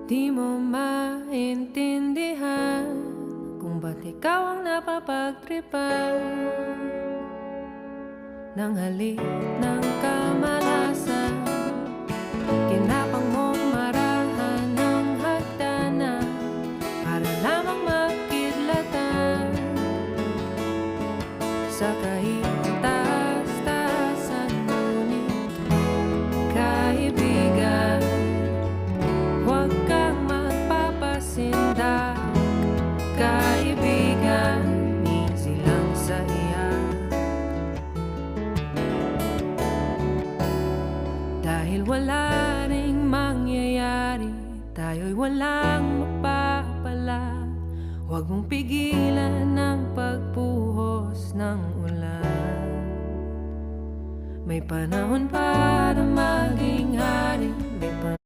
Di mo maintindihan kung ba't ikaw ang napapagtripan ng halik ng kamalasan. Kinapang mong marahan ng hagdanan para lamang makidlatan sa kahitaas-taasan. Ngunit kaibigan, huwag kang magpapasindak. Kaibigan, easy lang sa iya. Dahil wala ring mangyayari, tayo'y walang mapapala. Huwag mong pigilan ang pagbuhos ng ulan. May panahon para maging hari, may panahon